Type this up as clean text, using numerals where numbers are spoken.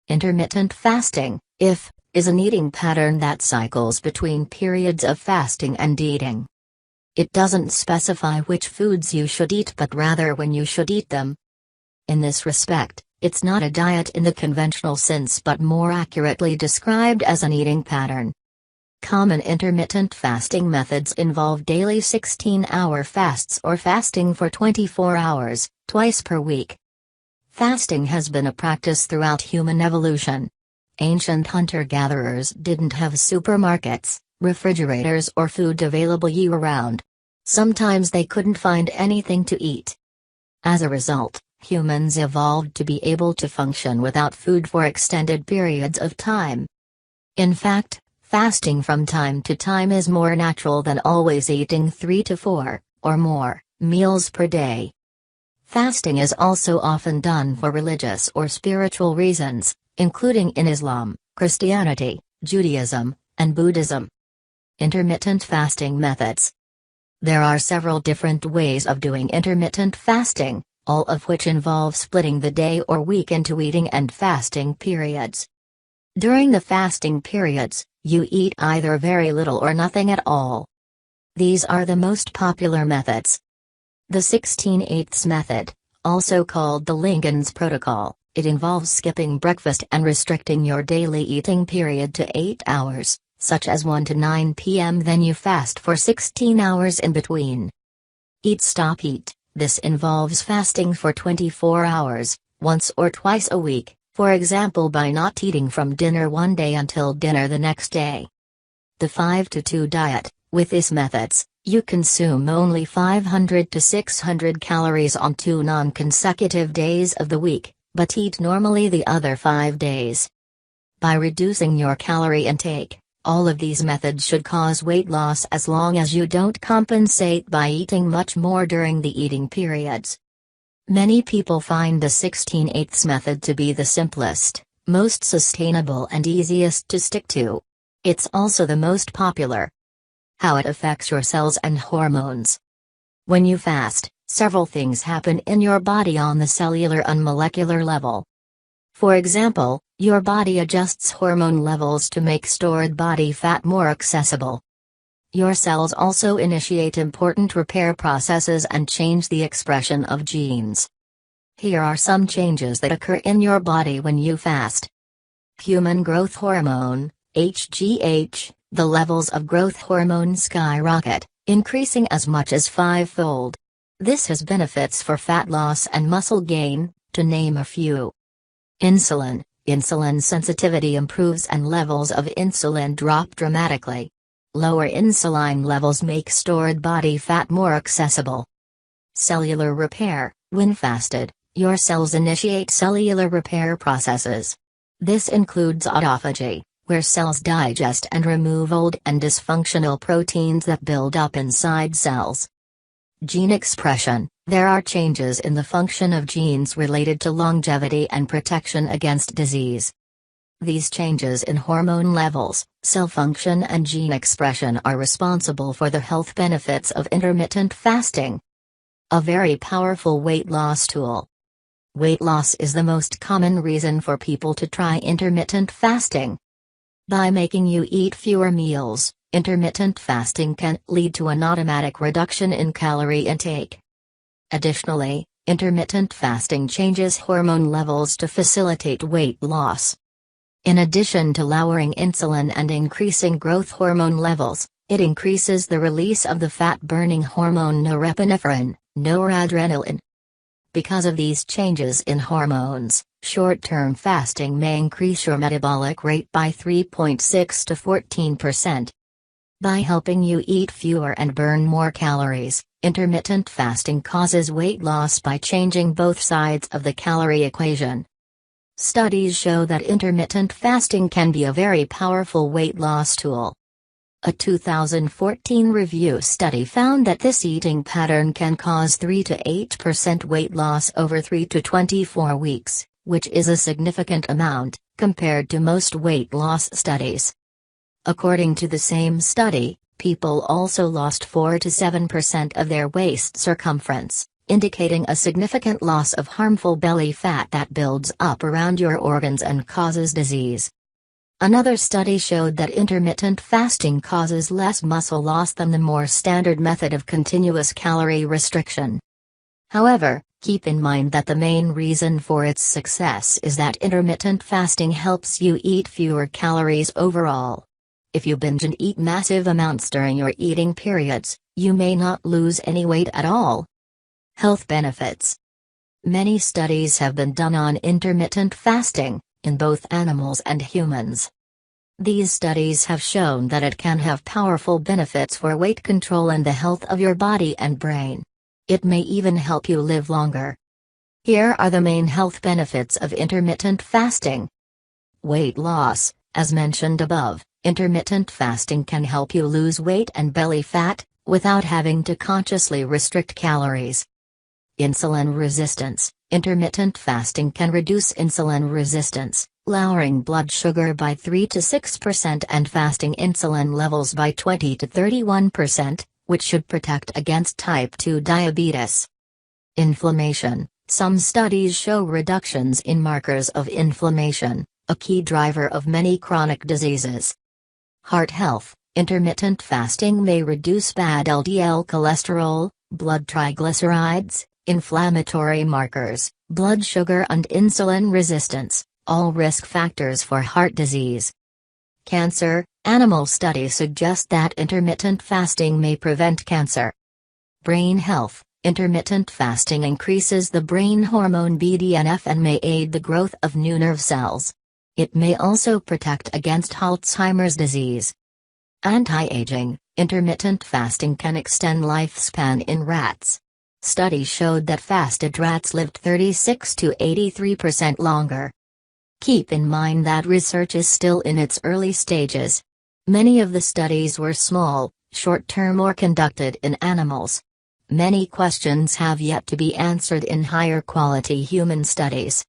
Intermittent fasting, is an eating pattern that cycles between periods of fasting and eating. It doesn't specify which foods you should eat but rather when you should eat them. In this respect, it's not a diet in the conventional sense but more accurately described as an eating pattern. Common intermittent fasting methods involve daily 16-hour fasts or fasting for 24 hours, twice per week. Fasting has been a practice throughout human evolution. Ancient hunter-gatherers didn't have supermarkets, refrigerators or food available year-round. Sometimes they couldn't find anything to eat. As a result, humans evolved to be able to function without food for extended periods of time. In fact, fasting from time to time is more natural than always eating 3 to 4, or more, meals per day. Fasting is also often done for religious or spiritual reasons, including in Islam, Christianity, Judaism, and Buddhism. Intermittent fasting methods. There are several different ways of doing intermittent fasting, all of which involve splitting the day or week into eating and fasting periods. During the fasting periods, you eat either very little or nothing at all. These are the most popular methods. The 16/8 method, also called the Lincoln's Protocol, it involves skipping breakfast and restricting your daily eating period to 8 hours, such as 1 to 9 p.m. Then you fast for 16 hours in between. Eat Stop Eat, this involves fasting for 24 hours, once or twice a week, for example by not eating from dinner one day until dinner the next day. The 5-to-2 diet, with these methods, you consume only 500 to 600 calories on 2 non-consecutive days of the week, but eat normally the other 5 days. By reducing your calorie intake, all of these methods should cause weight loss as long as you don't compensate by eating much more during the eating periods. Many people find the 16/8 method to be the simplest, most sustainable and easiest to stick to. It's also the most popular. How it affects your cells and hormones. When you fast, several things happen in your body on the cellular and molecular level. For example, your body adjusts hormone levels to make stored body fat more accessible. Your cells also initiate important repair processes and change the expression of genes. Here are some changes that occur in your body when you fast. Human growth hormone, HGH. The levels of growth hormone skyrocket, increasing as much as 5-fold. This has benefits for fat loss and muscle gain, to name a few. Insulin sensitivity improves and levels of insulin drop dramatically. Lower insulin levels make stored body fat more accessible. Cellular repair, when fasted, your cells initiate cellular repair processes. This includes autophagy, where cells digest and remove old and dysfunctional proteins that build up inside cells. Gene expression, there are changes in the function of genes related to longevity and protection against disease. These changes in hormone levels, cell function and gene expression are responsible for the health benefits of intermittent fasting. A very powerful weight loss tool. Weight loss is the most common reason for people to try intermittent fasting. By making you eat fewer meals, intermittent fasting can lead to an automatic reduction in calorie intake. Additionally, intermittent fasting changes hormone levels to facilitate weight loss. In addition to lowering insulin and increasing growth hormone levels, it increases the release of the fat-burning hormone norepinephrine, noradrenaline. Because of these changes in hormones, short-term fasting may increase your metabolic rate by 3.6 to 14%. By helping you eat fewer and burn more calories, intermittent fasting causes weight loss by changing both sides of the calorie equation. Studies show that intermittent fasting can be a very powerful weight loss tool. A 2014 review study found that this eating pattern can cause 3 to 8% weight loss over 3 to 24 weeks, which is a significant amount, compared to most weight loss studies. According to the same study, people also lost 4 to 7% of their waist circumference, indicating a significant loss of harmful belly fat that builds up around your organs and causes disease. Another study showed that intermittent fasting causes less muscle loss than the more standard method of continuous calorie restriction. However, keep in mind that the main reason for its success is that intermittent fasting helps you eat fewer calories overall. If you binge and eat massive amounts during your eating periods, you may not lose any weight at all. Health benefits. Many studies have been done on intermittent fasting, in both animals and humans. These studies have shown that it can have powerful benefits for weight control and the health of your body and brain. It may even help you live longer. Here are the main health benefits of intermittent fasting. Weight loss. As mentioned above, intermittent fasting can help you lose weight and belly fat, without having to consciously restrict calories. Insulin resistance. Intermittent fasting can reduce insulin resistance, lowering blood sugar by 3 to 6% and fasting insulin levels by 20 to 31%, which should protect against type 2 diabetes. Inflammation. Some studies show reductions in markers of inflammation, a key driver of many chronic diseases. Heart health. Intermittent fasting may reduce bad LDL cholesterol, blood triglycerides, inflammatory markers, blood sugar and insulin resistance, all risk factors for heart disease. Cancer. Animal studies suggest that intermittent fasting may prevent cancer. Brain health. Intermittent fasting increases the brain hormone BDNF and may aid the growth of new nerve cells. It may also protect against Alzheimer's disease. Anti-aging. Intermittent fasting can extend lifespan in rats. Studies showed that fasted rats lived 36 to 83% longer. Keep in mind that research is still in its early stages. Many of the studies were small, short-term or conducted in animals. Many questions have yet to be answered in higher quality human studies.